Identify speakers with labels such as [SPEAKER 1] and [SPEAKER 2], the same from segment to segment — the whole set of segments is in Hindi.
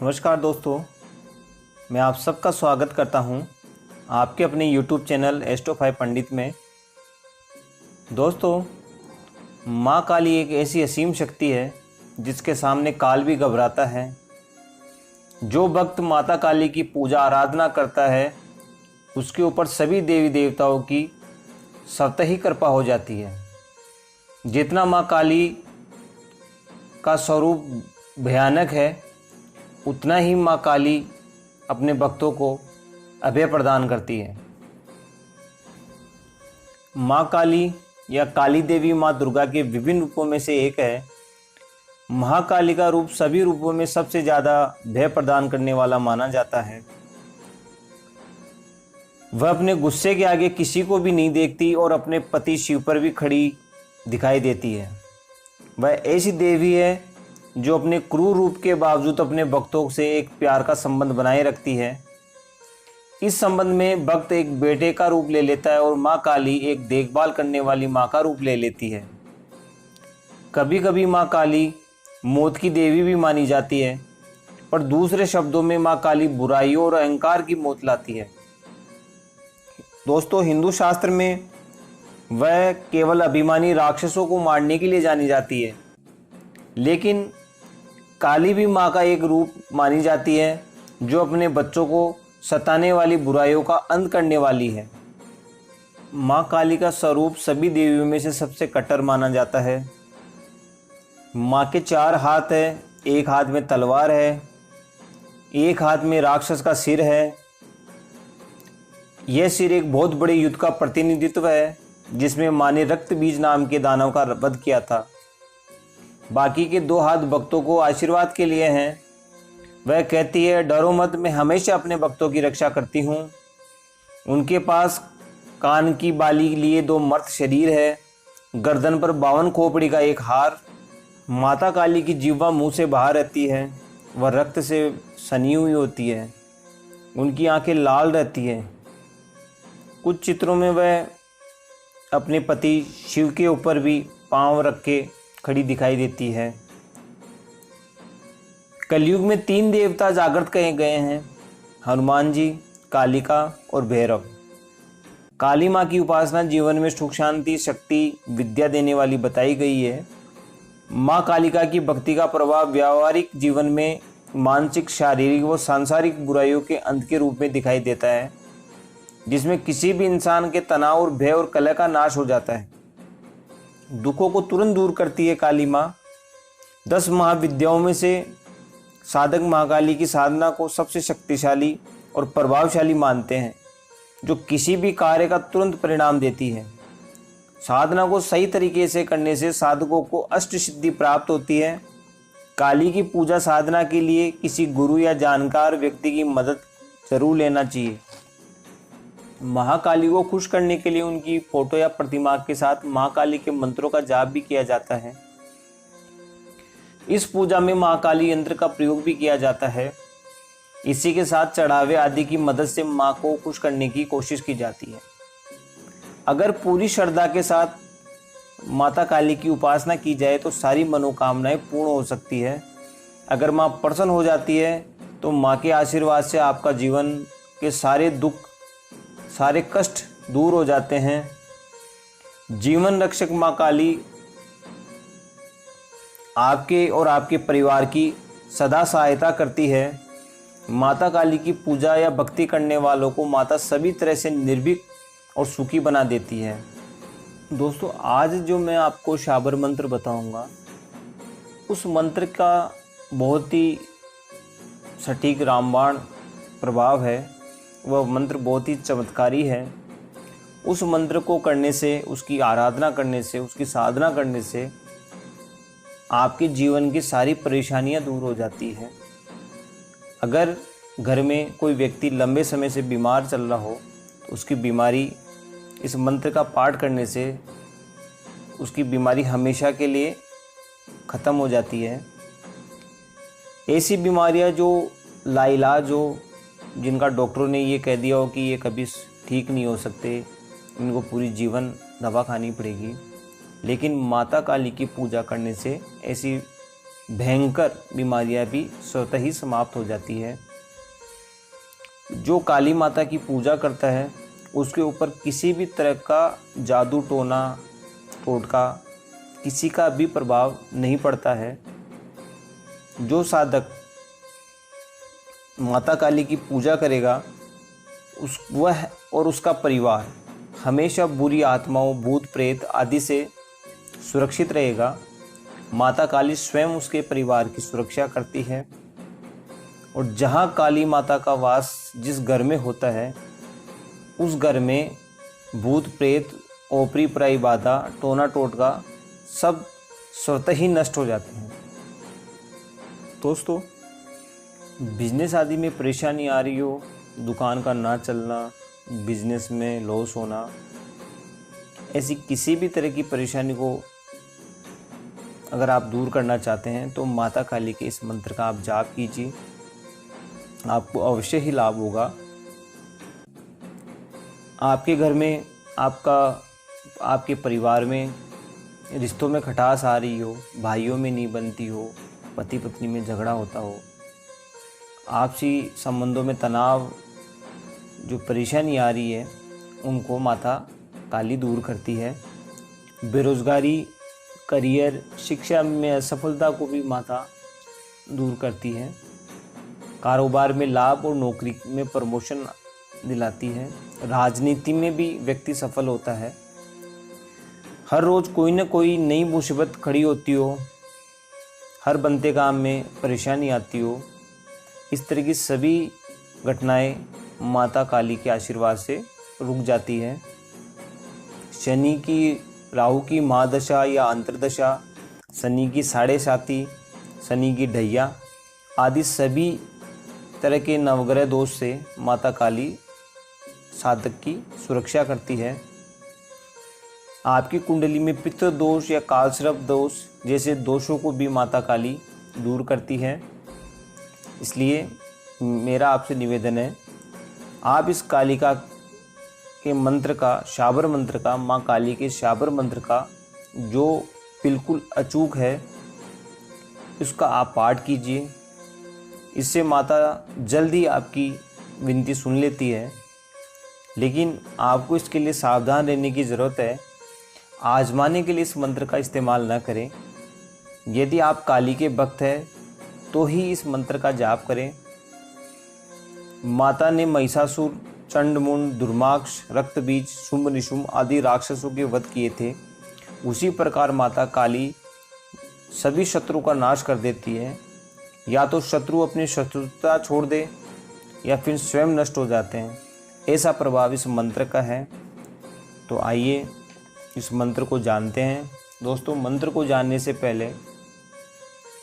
[SPEAKER 1] नमस्कार दोस्तों, मैं आप सबका स्वागत करता हूं आपके अपने YouTube चैनल एस्ट्रो 5 पंडित में। दोस्तों, माँ काली एक ऐसी असीम शक्ति है जिसके सामने काल भी घबराता है। जो भक्त माता काली की पूजा आराधना करता है उसके ऊपर सभी देवी देवताओं की स्वतः ही कृपा हो जाती है। जितना माँ काली का स्वरूप भयानक है उतना ही माँ काली अपने भक्तों को अभय प्रदान करती है। माँ काली या काली देवी माँ दुर्गा के विभिन्न रूपों में से एक है। महाकाली का रूप सभी रूपों में सबसे ज़्यादा भय प्रदान करने वाला माना जाता है। वह अपने गुस्से के आगे किसी को भी नहीं देखती और अपने पति शिव पर भी खड़ी दिखाई देती है। वह ऐसी देवी है जो अपने क्रूर रूप के बावजूद अपने भक्तों से एक प्यार का संबंध बनाए रखती है। इस संबंध में भक्त एक बेटे का रूप ले लेता है और माँ काली एक देखभाल करने वाली माँ का रूप ले लेती है। कभी कभी माँ काली मौत की देवी भी मानी जाती है, पर दूसरे शब्दों में माँ काली बुराइयों और अहंकार की मौत लाती है। दोस्तों, हिंदू शास्त्र में वह केवल अभिमानी राक्षसों को मारने के लिए जानी जाती है, लेकिन काली भी माँ का एक रूप मानी जाती है जो अपने बच्चों को सताने वाली बुराइयों का अंत करने वाली है। माँ काली का स्वरूप सभी देवियों में से सबसे कट्टर माना जाता है। माँ के 4 हाथ है, एक हाथ में तलवार है, एक हाथ में राक्षस का सिर है। यह सिर एक बहुत बड़े युद्ध का प्रतिनिधित्व है जिसमें माँ ने रक्त बीज नाम के दानव का वध किया था। बाकी के 2 हाथ भक्तों को आशीर्वाद के लिए हैं। वह कहती है, डरो मत, मैं हमेशा अपने भक्तों की रक्षा करती हूँ। उनके पास कान की बाली लिए 2 मर्त शरीर है, गर्दन पर 52 खोपड़ी का एक हार। माता काली की जिह्वा मुंह से बाहर रहती है, वह रक्त से सनी हुई होती है, उनकी आंखें लाल रहती है। कुछ चित्रों में वह अपने पति शिव के ऊपर भी पांव रख के खड़ी दिखाई देती है। कलयुग में 3 देवता जागृत कहे गए हैं, हनुमान जी, कालिका और भैरव। काली माँ की उपासना जीवन में सुख शांति शक्ति विद्या देने वाली बताई गई है। माँ कालिका की भक्ति का प्रभाव व्यावहारिक जीवन में मानसिक, शारीरिक व सांसारिक बुराइयों के अंत के रूप में दिखाई देता है, जिसमें किसी भी इंसान के तनाव और भय और कलह का नाश हो जाता है। दुखों को तुरंत दूर करती है काली माँ। 10 महाविद्याओं में से साधक महाकाली की साधना को सबसे शक्तिशाली और प्रभावशाली मानते हैं, जो किसी भी कार्य का तुरंत परिणाम देती है। साधना को सही तरीके से करने से साधकों को अष्ट सिद्धि प्राप्त होती है। काली की पूजा साधना के लिए किसी गुरु या जानकार व्यक्ति की मदद जरूर लेना चाहिए। महाकाली को खुश करने के लिए उनकी फोटो या प्रतिमा के साथ महाकाली के मंत्रों का जाप भी किया जाता है। इस पूजा में महाकाली यंत्र का प्रयोग भी किया जाता है। इसी के साथ चढ़ावे आदि की मदद से माँ को खुश करने की कोशिश की जाती है। अगर पूरी श्रद्धा के साथ माता काली की उपासना की जाए तो सारी मनोकामनाएं पूर्ण हो सकती है। अगर माँ प्रसन्न हो जाती है तो माँ के आशीर्वाद से आपका जीवन के सारे दुख, सारे कष्ट दूर हो जाते हैं। जीवन रक्षक माँ काली आपके और आपके परिवार की सदा सहायता करती है। माता काली की पूजा या भक्ति करने वालों को माता सभी तरह से निर्भीक और सुखी बना देती है। दोस्तों, आज जो मैं आपको शाबर मंत्र बताऊंगा उस मंत्र का बहुत ही सटीक रामबाण प्रभाव है। वह मंत्र बहुत ही चमत्कारी है। उस मंत्र को करने से, उसकी आराधना करने से, उसकी साधना करने से आपके जीवन की सारी परेशानियां दूर हो जाती है। अगर घर में कोई व्यक्ति लंबे समय से बीमार चल रहा हो तो उसकी बीमारी इस मंत्र का पाठ करने से उसकी बीमारी हमेशा के लिए ख़त्म हो जाती है। ऐसी बीमारियां जो लाइलाज हो, जिनका डॉक्टरों ने ये कह दिया हो कि ये कभी ठीक नहीं हो सकते, इनको पूरी जीवन दवा खानी पड़ेगी, लेकिन माता काली की पूजा करने से ऐसी भयंकर बीमारियां भी स्वतः ही समाप्त हो जाती है। जो काली माता की पूजा करता है उसके ऊपर किसी भी तरह का जादू टोना टोटका किसी का भी प्रभाव नहीं पड़ता है। जो साधक माता काली की पूजा करेगा वह और उसका परिवार हमेशा बुरी आत्माओं, भूत प्रेत आदि से सुरक्षित रहेगा। माता काली स्वयं उसके परिवार की सुरक्षा करती है। और जहाँ काली माता का वास जिस घर में होता है उस घर में भूत प्रेत, ओपरी पराई बाधा, टोना टोटका सब स्वतः ही नष्ट हो जाते हैं। दोस्तों, बिजनेस आदि में परेशानी आ रही हो, दुकान का ना चलना, बिजनेस में लॉस होना, ऐसी किसी भी तरह की परेशानी को अगर आप दूर करना चाहते हैं तो माता काली के इस मंत्र का आप जाप कीजिए, आपको अवश्य ही लाभ होगा। आपके घर में, आपके परिवार में रिश्तों में खटास आ रही हो, भाइयों में नहीं बनती हो, पति पत्नी में झगड़ा होता हो, आपसी संबंधों में तनाव, जो परेशानी आ रही है उनको माता काली दूर करती है। बेरोजगारी, करियर, शिक्षा में असफलता को भी माता दूर करती है। कारोबार में लाभ और नौकरी में प्रमोशन दिलाती है। राजनीति में भी व्यक्ति सफल होता है। हर रोज़ कोई ना कोई नई मुसीबत खड़ी होती हो, हर बनते काम में परेशानी आती हो, इस तरह की सभी घटनाएं माता काली के आशीर्वाद से रुक जाती है। शनि की, राहु की महादशा या अंतर्दशा, शनि की साढ़े साती, शनि की ढैया आदि सभी तरह के नवग्रह दोष से माता काली साधक की सुरक्षा करती है। आपकी कुंडली में पितृ दोष या कालसर्प दोष जैसे दोषों को भी माता काली दूर करती है। इसलिए मेरा आपसे निवेदन है, आप इस कालिका के मंत्र का, शाबर मंत्र का, माँ काली के शाबर मंत्र का जो बिल्कुल अचूक है उसका आप पाठ कीजिए। इससे माता जल्दी आपकी विनती सुन लेती है। लेकिन आपको इसके लिए सावधान रहने की ज़रूरत है। आजमाने के लिए इस मंत्र का इस्तेमाल न करें। यदि आप काली के भक्त हैं तो ही इस मंत्र का जाप करें। माता ने महिषासुर, चंडमुंड, दुर्माक्ष, रक्तबीज, शुंभ निशुंभ आदि राक्षसों के वध किए थे। उसी प्रकार माता काली सभी शत्रु का नाश कर देती है। या तो शत्रु अपनी शत्रुता छोड़ दे या फिर स्वयं नष्ट हो जाते हैं। ऐसा प्रभाव इस मंत्र का है। तो आइए इस मंत्र को जानते हैं। दोस्तों, मंत्र को जानने से पहले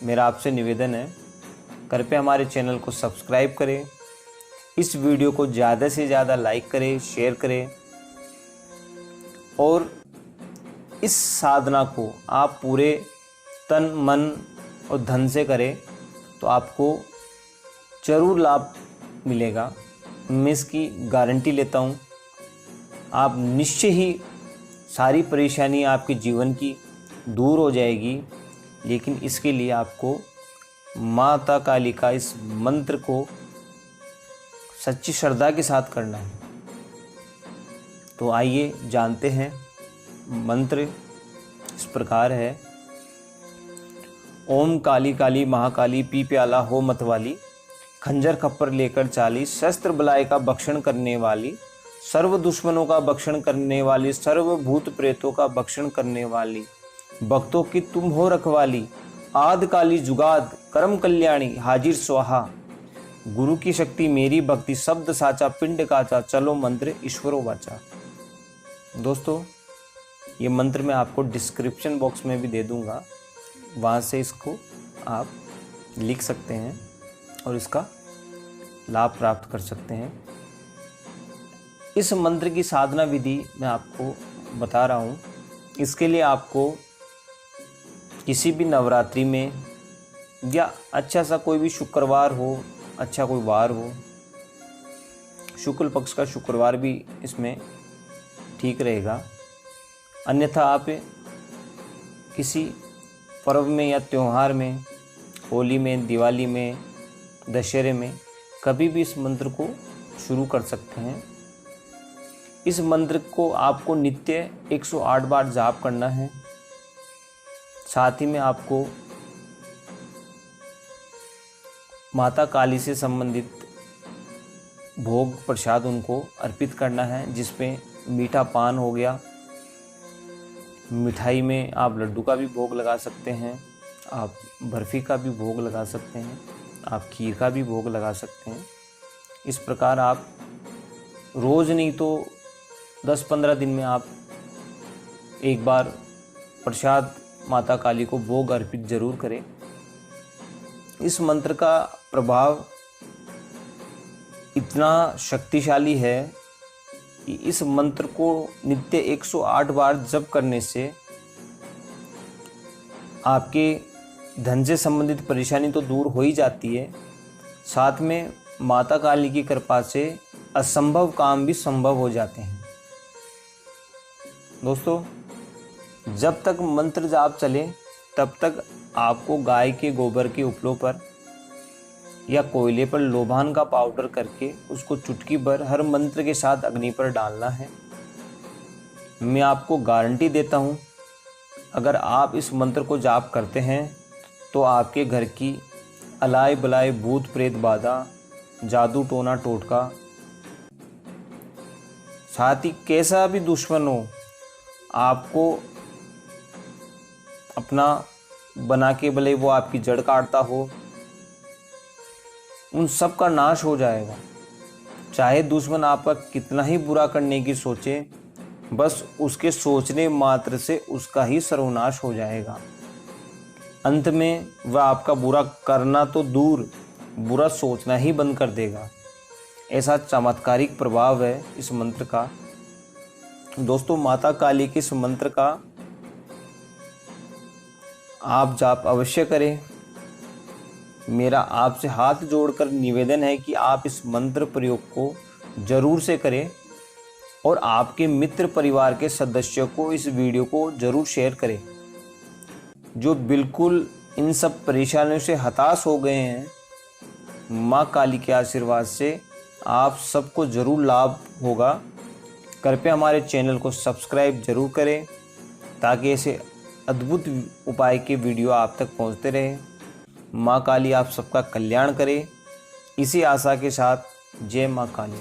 [SPEAKER 1] मेरा आपसे निवेदन है, कृपया हमारे चैनल को सब्सक्राइब करें, इस वीडियो को ज़्यादा से ज़्यादा लाइक करें, शेयर करें और इस साधना को आप पूरे तन, मन और धन से करें तो आपको ज़रूर लाभ मिलेगा। मैं इसकी गारंटी लेता हूँ। आप निश्चय ही सारी परेशानी आपके जीवन की दूर हो जाएगी। लेकिन इसके लिए आपको माता काली का इस मंत्र को सच्ची श्रद्धा के साथ करना है। तो आइए जानते हैं। मंत्र इस प्रकार है, ओम काली काली महाकाली पी प्याला हो मतवाली, खंजर खप्पर लेकर चाली, शस्त्र बलाय का भक्षण करने वाली, सर्व दुश्मनों का भक्षण करने वाली, सर्व भूत प्रेतों का भक्षण करने वाली, भक्तों की तुम हो रखवाली, आद काली जुगाद कर्म कल्याणी हाजिर स्वाहा, गुरु की शक्ति मेरी भक्ति शब्द साचा पिंड काचा, चलो मंत्र ईश्वरो वाचा। दोस्तों, ये मंत्र मैं आपको डिस्क्रिप्शन बॉक्स में भी दे दूंगा, वहाँ से इसको आप लिख सकते हैं और इसका लाभ प्राप्त कर सकते हैं। इस मंत्र की साधना विधि मैं आपको बता रहा हूँ। इसके लिए आपको किसी भी नवरात्रि में या अच्छा सा कोई भी शुक्रवार हो, अच्छा कोई वार हो, शुक्ल पक्ष का शुक्रवार भी इसमें ठीक रहेगा। अन्यथा आप किसी पर्व में या त्यौहार में होली में, दिवाली में, दशहरे में कभी भी इस मंत्र को शुरू कर सकते हैं। इस मंत्र को आपको नित्य 108 बार जाप करना है। साथ ही में आपको माता काली से संबंधित भोग प्रसाद उनको अर्पित करना है, जिसमें मीठा पान हो गया, मिठाई में आप लड्डू का भी भोग लगा सकते हैं, आप बर्फ़ी का भी भोग लगा सकते हैं, आप खीर का भी भोग लगा सकते हैं। इस प्रकार आप रोज़ नहीं तो 10-15 दिन में आप एक बार प्रसाद माता काली को भोग अर्पित जरूर करें। इस मंत्र का प्रभाव इतना शक्तिशाली है कि इस मंत्र को नित्य 108 बार जप करने से आपके धन से संबंधित परेशानी तो दूर हो ही जाती है, साथ में माता काली की कृपा से असंभव काम भी संभव हो जाते हैं। दोस्तों, जब तक मंत्र जाप चले तब तक आपको गाय के गोबर के उपलों पर या कोयले पर लोबान का पाउडर करके उसको चुटकी भर हर मंत्र के साथ अग्नि पर डालना है। मैं आपको गारंटी देता हूँ, अगर आप इस मंत्र को जाप करते हैं तो आपके घर की अलाय बलाय भूत प्रेत बाधा, जादू टोना टोटका, साथ ही कैसा भी दुश्मन हो आपको अपना बना के, भले वो आपकी जड़ काटता हो, उन सब का नाश हो जाएगा। चाहे दुश्मन आपका कितना ही बुरा करने की सोचे, बस उसके सोचने मात्र से उसका ही सर्वनाश हो जाएगा। अंत में वह आपका बुरा करना तो दूर, बुरा सोचना ही बंद कर देगा। ऐसा चमत्कारिक प्रभाव है इस मंत्र का। दोस्तों, माता काली के इस मंत्र का आप जाप अवश्य करें। मेरा आपसे हाथ जोड़कर निवेदन है कि आप इस मंत्र प्रयोग को जरूर से करें और आपके मित्र परिवार के सदस्यों को इस वीडियो को जरूर शेयर करें। जो बिल्कुल इन सब परेशानियों से हताश हो गए हैं, माँ काली के आशीर्वाद से आप सबको जरूर लाभ होगा। कृपया हमारे चैनल को सब्सक्राइब जरूर करें ताकि ऐसे अद्भुत उपाय के वीडियो आप तक पहुंचते रहे। माँ काली आप सबका कल्याण करे। इसी आशा के साथ जय माँ काली।